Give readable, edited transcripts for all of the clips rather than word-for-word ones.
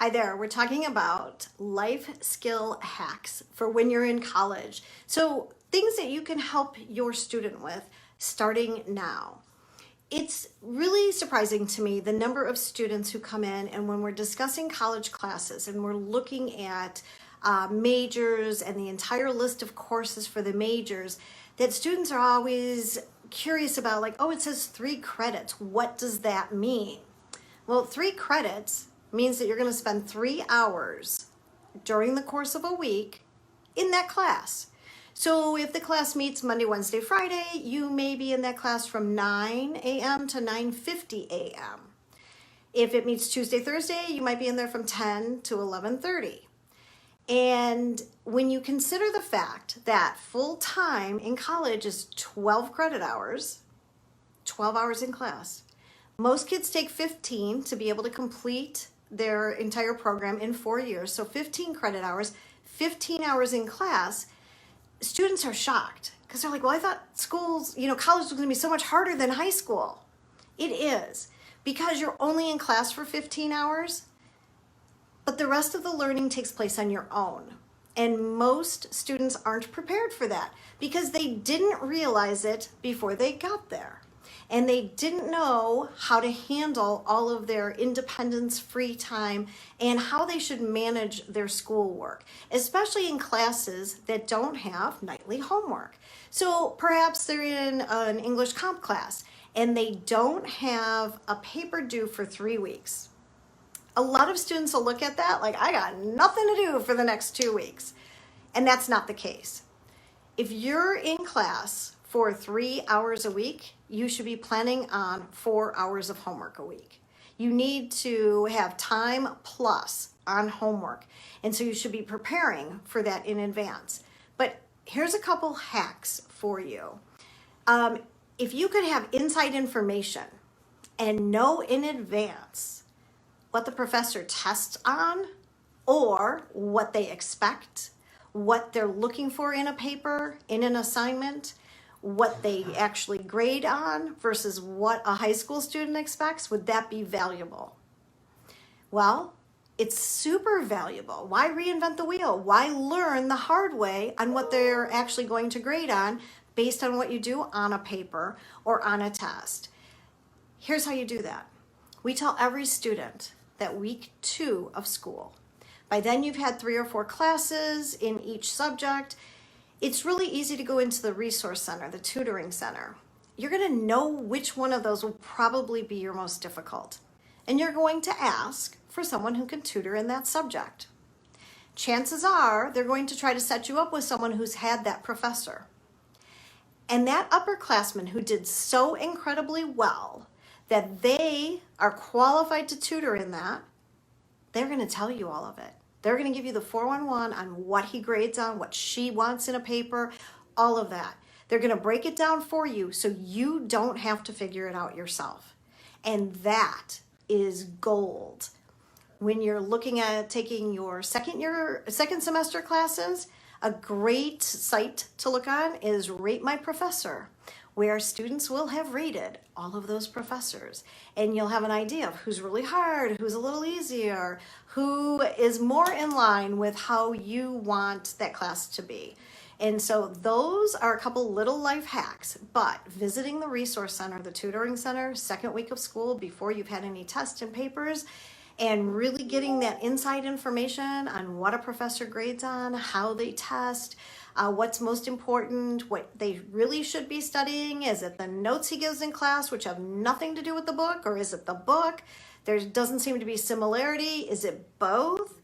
Hi there, we're talking about life skill hacks for when you're in college. So, things that you can help your student with starting now. It's really surprising to me the number of students who come in, and when we're discussing college classes and we're looking at majors and the entire list of courses for the majors, that students are always curious about, like, oh, it says 3 credits. What does that mean? Well, 3 credits means that you're going to spend 3 hours during the course of a week in that class. So if the class meets Monday, Wednesday, Friday, you may be in that class from 9 a.m. to 9:50 a.m. If it meets Tuesday, Thursday, you might be in there from 10 to 11:30. And when you consider the fact that full time in college is 12 credit hours, 12 hours in class, most kids take 15 to be able to complete their entire program in 4 years. So 15 credit hours, 15 hours in class. Students are shocked because they're like, well, I thought college was going to be so much harder than high school. It is, because you're only in class for 15 hours, but the rest of the learning takes place on your own. And most students aren't prepared for that because they didn't realize it before they got there. And they didn't know how to handle all of their independence, free time, and how they should manage their schoolwork, especially in classes that don't have nightly homework. So perhaps they're in an English comp class and they don't have a paper due for 3 weeks. A lot of students will look at that like, I got nothing to do for the next 2 weeks. And that's not the case. If you're in class for 3 hours a week, you should be planning on 4 hours of homework a week. You need to have time plus on homework. And so you should be preparing for that in advance. But here's a couple hacks for you. If you could have inside information and know in advance what the professor tests on or what they expect, what they're looking for in a paper, in an assignment, what they actually grade on versus what a high school student expects, would that be valuable? Well, it's super valuable. Why reinvent the wheel? Why learn the hard way on what they're actually going to grade on based on what you do on a paper or on a test? Here's how you do that. We tell every student that week 2 of school, by then you've had 3 or 4 classes in each subject. It's really easy to go into the resource center, the tutoring center. You're going to know which one of those will probably be your most difficult. And you're going to ask for someone who can tutor in that subject. Chances are they're going to try to set you up with someone who's had that professor. And that upperclassman who did so incredibly well that they are qualified to tutor in that, they're going to tell you all of it. They're going to give you the 411 on what he grades on, what she wants in a paper, all of that. They're going to break it down for you so you don't have to figure it out yourself. And that is gold. When you're looking at taking your second semester classes, a great site to look on is Rate My Professor, where students will have rated all of those professors. And you'll have an idea of who's really hard, who's a little easier, who is more in line with how you want that class to be. And so those are a couple little life hacks, but visiting the resource center, the tutoring center, second week of school before you've had any tests and papers, and really getting that inside information on what a professor grades on, how they test, what's most important, what they really should be studying. Is it the notes he gives in class, which have nothing to do with the book, or is it the book? There doesn't seem to be similarity. Is it both?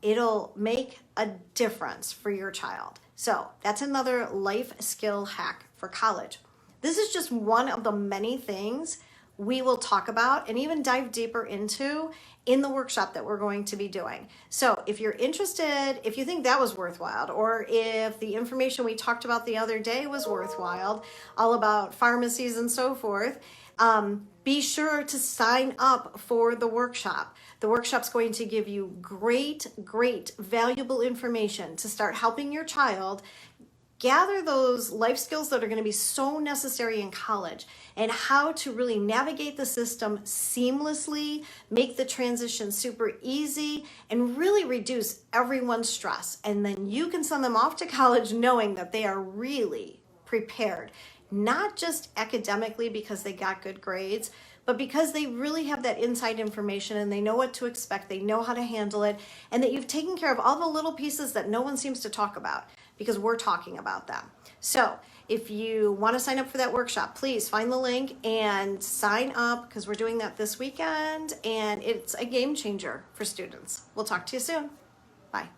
It'll make a difference for your child. So that's another life skill hack for college. This is just one of the many things we will talk about and even dive deeper into in the workshop that we're going to be doing. So if you're interested, if you think that was worthwhile, or if the information we talked about the other day was worthwhile, all about pharmacies and so forth, be sure to sign up for the workshop. The workshop's going to give you great, valuable information to start helping your child gather those life skills that are going to be so necessary in college and how to really navigate the system seamlessly, make the transition super easy, and really reduce everyone's stress. And then you can send them off to college knowing that they are really prepared, not just academically because they got good grades, but because they really have that inside information and they know what to expect, they know how to handle it, and that you've taken care of all the little pieces that no one seems to talk about because we're talking about them. So if you want to sign up for that workshop, please find the link and sign up because we're doing that this weekend and it's a game changer for students. We'll talk to you soon. Bye.